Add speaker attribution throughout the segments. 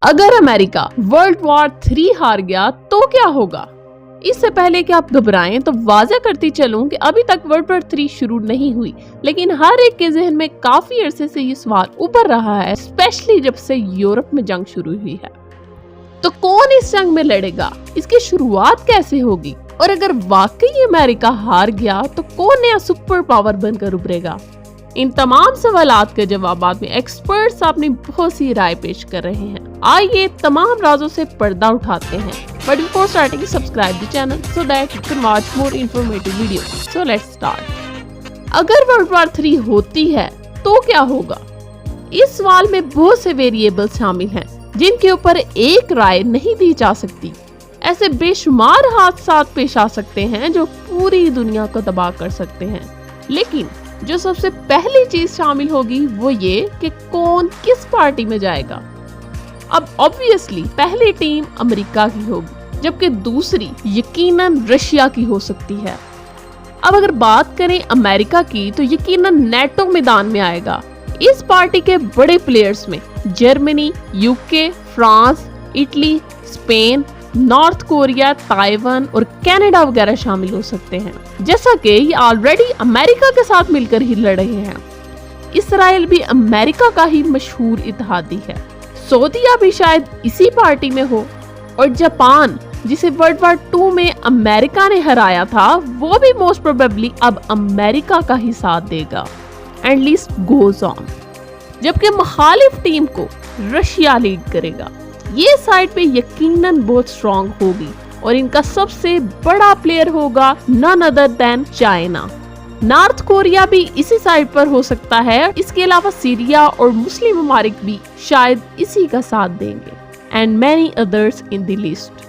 Speaker 1: اگر امریکہ world war 3 ہار گیا تو کیا ہوگا؟ اس سے پہلے کہ آپ گھبرائیں تو واضح کرتی چلوں کہ ابھی تک ورلڈ وار 3 شروع نہیں ہوئی، لیکن ہر ایک کے ذہن میں کافی عرصے سے یہ سوال ابھر رہا ہے، اسپیشلی جب سے یورپ میں جنگ شروع ہوئی ہے۔ تو کون اس جنگ میں لڑے گا؟ اس کی شروعات کیسے ہوگی؟ اور اگر واقعی امریکہ ہار گیا تو کون نیا سپر پاور بن کر ابھرے گا؟ ان تمام سوالات کے جوابات میں ایکسپرٹس اپنی بہت سی رائے پیش کر رہے ہیں۔ آئیے تمام رازوں سے پردہ اٹھاتے ہیں۔ But before starting, subscribe the channel so that you can watch more informative videos. So let's start. اگر ورلڈ وار 3 ہوتی ہے تو کیا ہوگا؟ اس سوال میں بہت سے ویریبل شامل ہیں جن کے اوپر ایک رائے نہیں دی جا سکتی۔ ایسے بے شمار حادثات پیش آ سکتے ہیں جو پوری دنیا کو تباہ کر سکتے ہیں، لیکن جو سب سے پہلی چیز شامل ہوگی وہ یہ کہ کون کس پارٹی میں جائے گا۔ اب obviously پہلی ٹیم امریکہ کی ہوگی، جبکہ دوسری یقیناً رشیا کی ہو سکتی ہے۔ اب اگر بات کریں امریکہ کی تو یقیناً نیٹو میدان میں آئے گا۔ اس پارٹی کے بڑے پلیئرز میں Germany, UK, France, Italy, Spain, North Korea, Taiwan اور کینیڈا وغیرہ شامل ہو سکتے ہیں، جیسا کہ یہ آلریڈی امریکہ کے ساتھ مل کر ہی لڑ رہے ہیں۔ اسرائیل بھی امریکہ کا ہی مشہور اتحادی ہے، سعودیہ بھی شاید اسی پارٹی میں ہو، اور جاپان جسے ورلڈ وار 2 میں امریکہ نے ہرایا تھا وہ بھی موسٹ پروبیبلی اب امریکہ کا ہی ساتھ دے گا، اینڈ لیسٹ گوز آن۔ جبکہ مخالف ٹیم کو رشیا لیڈ کرے گا۔ یہ سائڈ پہ یقیناً بہت اسٹرانگ ہوگی اور ان کا سب سے بڑا پلیئر ہوگا none other than China. North Korea بھی اسی سائڈ پر ہو سکتا ہے، اس کے علاوہ سیریا اور مسلم ممالک بھی شاید اسی کا ساتھ دیں گے، and many others in the list۔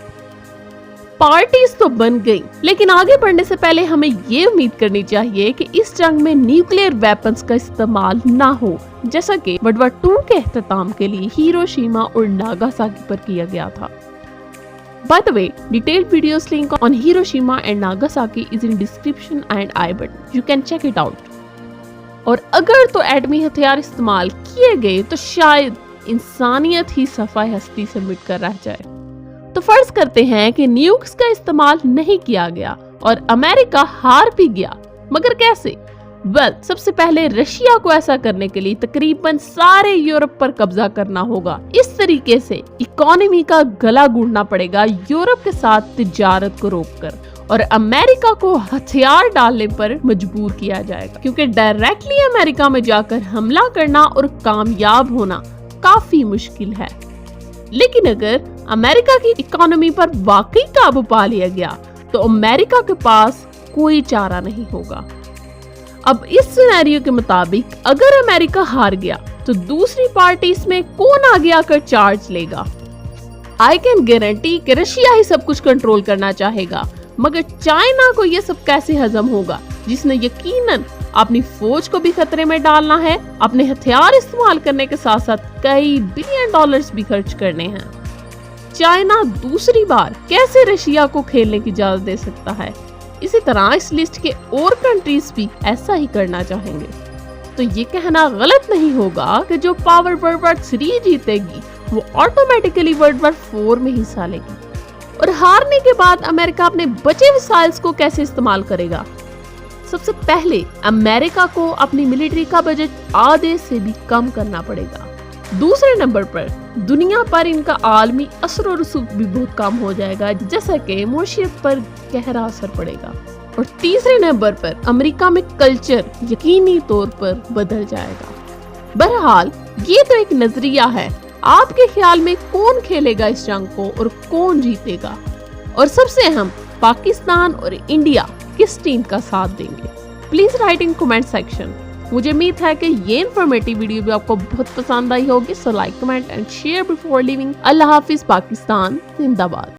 Speaker 1: Parties تو بن گئی، لیکن آگے بڑھنے سے پہلے ہمیں یہ امید کرنی چاہیے کہ اس جنگ میں نیوکلیئر ویپنز کا استعمال نہ ہو، جیسا کہ ورلڈ وار 2 کے اختتام کے لیے ہیروشیما اور ناگاساکی پر کیا گیا تھا۔ By the way, detailed videos link on Hiroshima and Nagasaki is in description and I button. You can check it out. اور اگر تو ایٹمی ہتھیار استعمال کیے گئے تو شاید انسانیت ہی صفحہ ہستی سے مٹ کر رہ جائے۔ تو فرض کرتے ہیں کہ نیوکس کا استعمال نہیں کیا گیا اور امریکہ ہار بھی گیا، مگر کیسے؟ سب سے پہلے رشیا کو ایسا کرنے کے لیے تقریباً سارے یورپ پر قبضہ کرنا ہوگا۔ اس طریقے سے اکانومی کا گلا گھونٹنا پڑے گا یورپ کے ساتھ تجارت کو روک کر، اور امریکہ کو ہتھیار ڈالنے پر مجبور کیا جائے گا، کیونکہ ڈائریکٹلی امریکہ میں جا کر حملہ کرنا اور کامیاب ہونا کافی مشکل ہے۔ لیکن اگر امریکہ کی اکانومی پر واقعی قابو پا لیا گیا تو امریکہ کے پاس کوئی چارہ نہیں ہوگا۔ اب اس سینیریو کے مطابق اگر امریکہ ہار گیا تو دوسری پارٹیز میں کون آگے آ کر چارج لے گا؟ I can guarantee کہ رشیا ہی سب کچھ کنٹرول کرنا چاہے گا، مگر چائنا کو یہ سب کیسے ہضم ہوگا، جس نے یقیناً اپنی فوج کو بھی خطرے میں ڈالنا ہے، اپنے ہتھیار استعمال کرنے کے ساتھ ساتھ کئی بلین ڈالرز بھی خرچ کرنے ہیں۔ چائنا دوسری بار کیسے رشیا کو کھیلنے کی اجازت دے سکتا ہے؟ اسی طرح اس لسٹ کے اور کنٹریز بھی ایسا ہی کرنا چاہیں گے۔ تو یہ کہنا غلط نہیں ہوگا کہ جو پاور ورلڈ وار 3 جیتے گی وہ آٹومیٹیکلی ورلڈ وار 4 میں حصہ لے گی۔ اور ہارنے کے بعد امریکہ اپنے بچے وسائل کو کیسے استعمال کرے گا؟ سب سے پہلے امریکہ کو اپنی ملٹری کا بجٹ آدھے سے بھی کم کرنا پڑے گا۔ دوسرے نمبر پر دنیا پر ان کا عالمی اثر و رسوخ بھی بہت کم ہو جائے گا، جیسا کہ معیشت پر گہرا اثر پڑے گا۔ اور تیسرے نمبر پر امریکہ میں کلچر یقینی طور پر بدل جائے گا۔ بہرحال یہ تو ایک نظریہ ہے، آپ کے خیال میں کون کھیلے گا اس جنگ کو اور کون جیتے گا؟ اور سب سے اہم، پاکستان اور انڈیا کس ٹیم کا ساتھ دیں گے؟ Please write in comment section. مجھے امید ہے کہ یہ انفارمیٹیو ویڈیو بھی آپ کو بہت پسند آئی ہوگی، so like, comment and share before leaving. اللہ حافظ، پاکستان زندہ باد۔